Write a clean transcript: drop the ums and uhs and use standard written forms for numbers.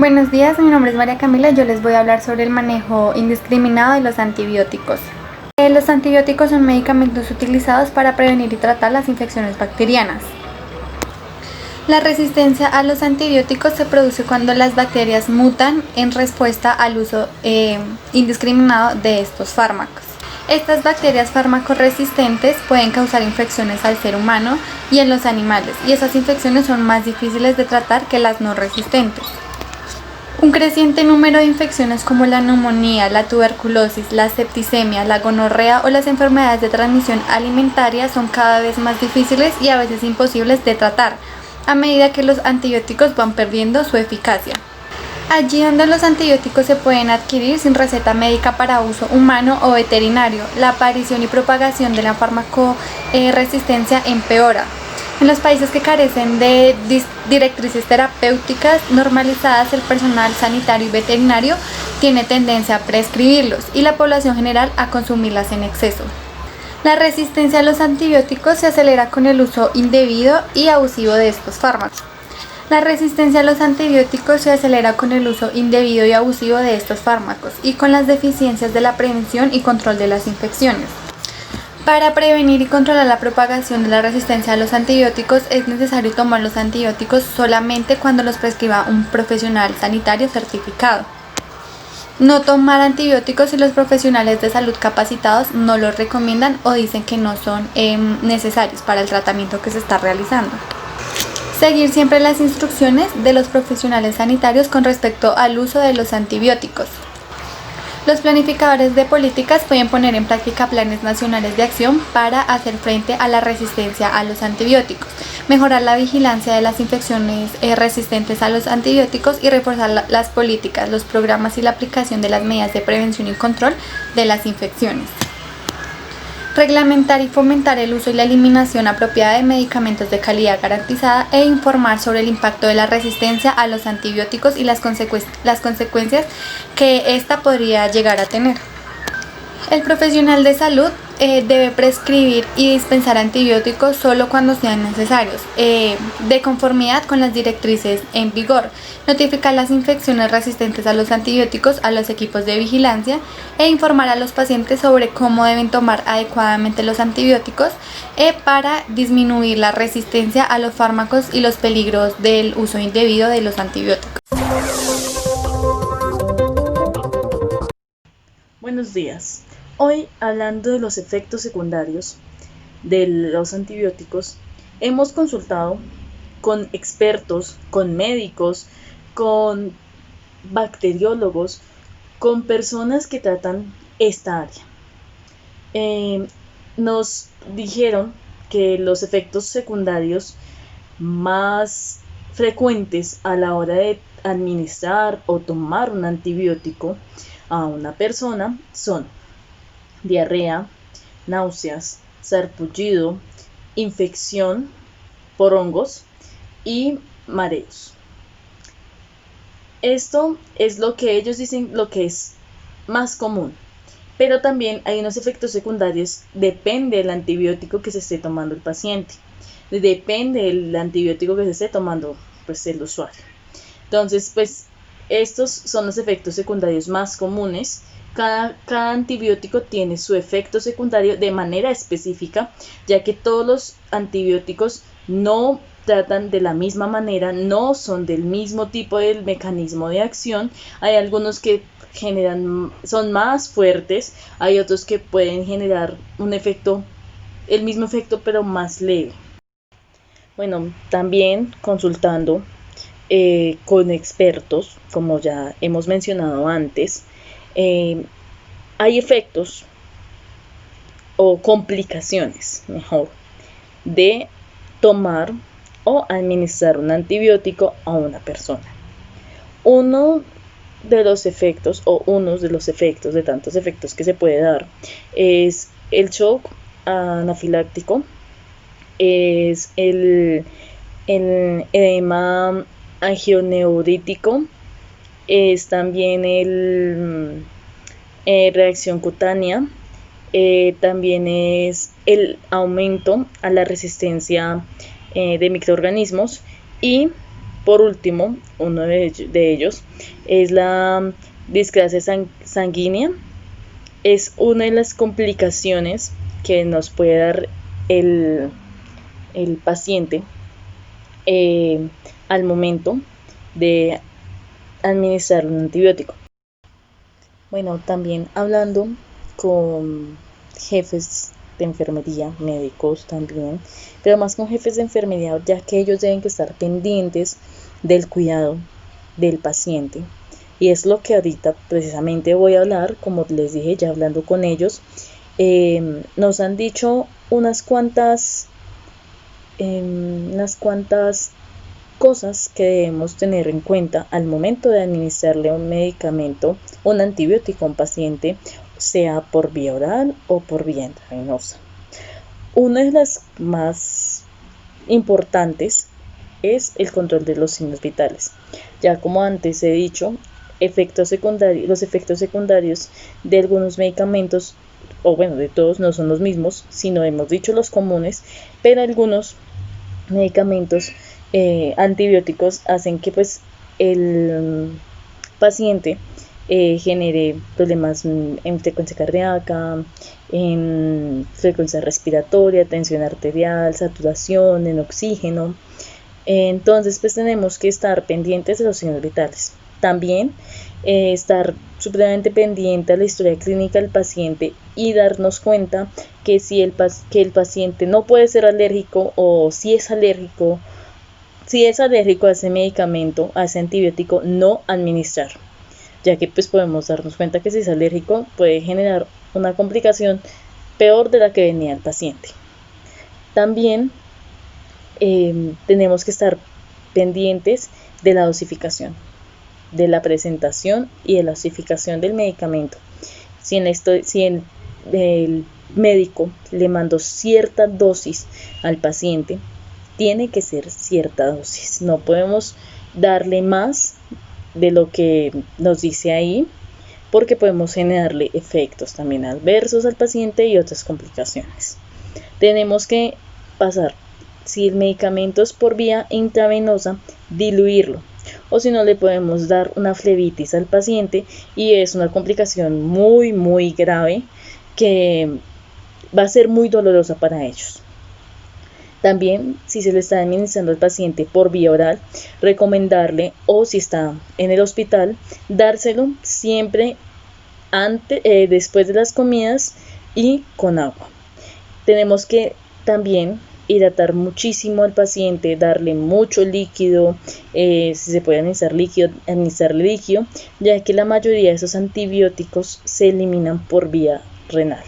Buenos días, mi nombre es María Camila. Yo les voy a hablar sobre el manejo indiscriminado de los antibióticos. Los antibióticos son medicamentos utilizados para prevenir y tratar las infecciones bacterianas. La resistencia a los antibióticos se produce cuando las bacterias mutan en respuesta al uso indiscriminado de estos fármacos. Estas bacterias fármaco-resistentes pueden causar infecciones al ser humano y en los animales, y esas infecciones son más difíciles de tratar que las no resistentes. Un creciente número de infecciones como la neumonía, la tuberculosis, la septicemia, la gonorrea o las enfermedades de transmisión alimentaria son cada vez más difíciles y a veces imposibles de tratar, a medida que los antibióticos van perdiendo su eficacia. Allí donde los antibióticos se pueden adquirir sin receta médica para uso humano o veterinario, la aparición y propagación de la farmacoresistencia empeora. En los países que carecen de directrices terapéuticas normalizadas, el personal sanitario y veterinario tiene tendencia a prescribirlos y la población general a consumirlas en exceso. La resistencia a los antibióticos se acelera con el uso indebido y abusivo de estos fármacos. La resistencia a los antibióticos se acelera con el uso indebido y abusivo de estos fármacos y con las deficiencias de la prevención y control de las infecciones. Para prevenir y controlar la propagación de la resistencia a los antibióticos es necesario tomar los antibióticos solamente cuando los prescriba un profesional sanitario certificado. No tomar antibióticos si los profesionales de salud capacitados no los recomiendan o dicen que no son necesarios para el tratamiento que se está realizando. Seguir siempre las instrucciones de los profesionales sanitarios con respecto al uso de los antibióticos. Los planificadores de políticas pueden poner en práctica planes nacionales de acción para hacer frente a la resistencia a los antibióticos, mejorar la vigilancia de las infecciones resistentes a los antibióticos y reforzar las políticas, los programas y la aplicación de las medidas de prevención y control de las infecciones. Reglamentar y fomentar el uso y la eliminación apropiada de medicamentos de calidad garantizada e informar sobre el impacto de la resistencia a los antibióticos y las consecuencias que ésta podría llegar a tener. El profesional de salud debe prescribir y dispensar antibióticos solo cuando sean necesarios, de conformidad con las directrices en vigor, notificar las infecciones resistentes a los antibióticos a los equipos de vigilancia e informar a los pacientes sobre cómo deben tomar adecuadamente los antibióticos para disminuir la resistencia a los fármacos y los peligros del uso indebido de los antibióticos. Buenos días. Hoy, hablando de los efectos secundarios de los antibióticos, hemos consultado con expertos, con médicos, con bacteriólogos, con personas que tratan esta área. Nos dijeron que los efectos secundarios más frecuentes a la hora de administrar o tomar un antibiótico a una persona son diarrea, náuseas, sarpullido, infección por hongos y mareos. Esto es lo que ellos dicen lo que es más común, pero también hay unos efectos secundarios, depende del antibiótico que se esté tomando el paciente, depende del antibiótico que se esté tomando pues el usuario. Entonces, pues estos son los efectos secundarios más comunes. Cada antibiótico tiene su efecto secundario de manera específica, ya que todos los antibióticos no tratan de la misma manera, no son del mismo tipo del mecanismo de acción. Hay algunos que son más fuertes, hay otros que pueden generar el mismo efecto pero más leve. Bueno, también consultando con expertos, como ya hemos mencionado antes, hay efectos o complicaciones, mejor, de tomar o administrar un antibiótico a una persona. Uno de los efectos de tantos efectos que se puede dar es el shock anafiláctico, es el edema angioneurítico, es también el reacción cutánea, también es el aumento a la resistencia de microorganismos y Por último, uno de ellos es la discrasia sanguínea. Es una de las complicaciones que nos puede dar el paciente al momento de administrar un antibiótico. Bueno, también hablando con jefes de enfermería, médicos también, pero más con jefes de enfermería, ya que ellos deben que estar pendientes del cuidado del paciente. Y es lo que ahorita precisamente voy a hablar, como les dije, ya hablando con ellos, nos han dicho unas cuantas cosas que debemos tener en cuenta al momento de administrarle un medicamento, un antibiótico a un paciente, sea por vía oral o por vía intravenosa. Una de las más importantes es el control de los signos vitales. Ya como antes he dicho, los efectos secundarios de algunos medicamentos, o bueno, de todos no son los mismos, sino hemos dicho los comunes, pero algunos medicamentos antibióticos hacen que pues el paciente genere problemas en frecuencia cardíaca, en frecuencia respiratoria, tensión arterial, saturación, en oxígeno. Entonces pues tenemos que estar pendientes de los signos vitales. También estar supremamente pendiente a la historia clínica del paciente y darnos cuenta que si el paciente no puede ser alérgico, o si es alérgico a ese medicamento, a ese antibiótico, no administrar, ya que pues podemos darnos cuenta que si es alérgico puede generar una complicación peor de la que venía el paciente. También tenemos que estar pendientes de la dosificación, de la presentación y de la dosificación del medicamento. Si el médico le mandó cierta dosis al paciente, tiene que ser cierta dosis. No podemos darle más de lo que nos dice ahí, porque podemos generarle efectos también adversos al paciente y otras complicaciones. Tenemos que pasar, si el medicamento es por vía intravenosa, diluirlo, o si no, le podemos dar una flebitis al paciente y es una complicación muy grave que va a ser muy dolorosa para ellos. También, si se le está administrando al paciente por vía oral, recomendarle, o si está en el hospital, dárselo siempre después de las comidas y con agua. Tenemos que también hidratar muchísimo al paciente, darle mucho líquido, si se puede administrarle líquido, ya que la mayoría de esos antibióticos se eliminan por vía renal.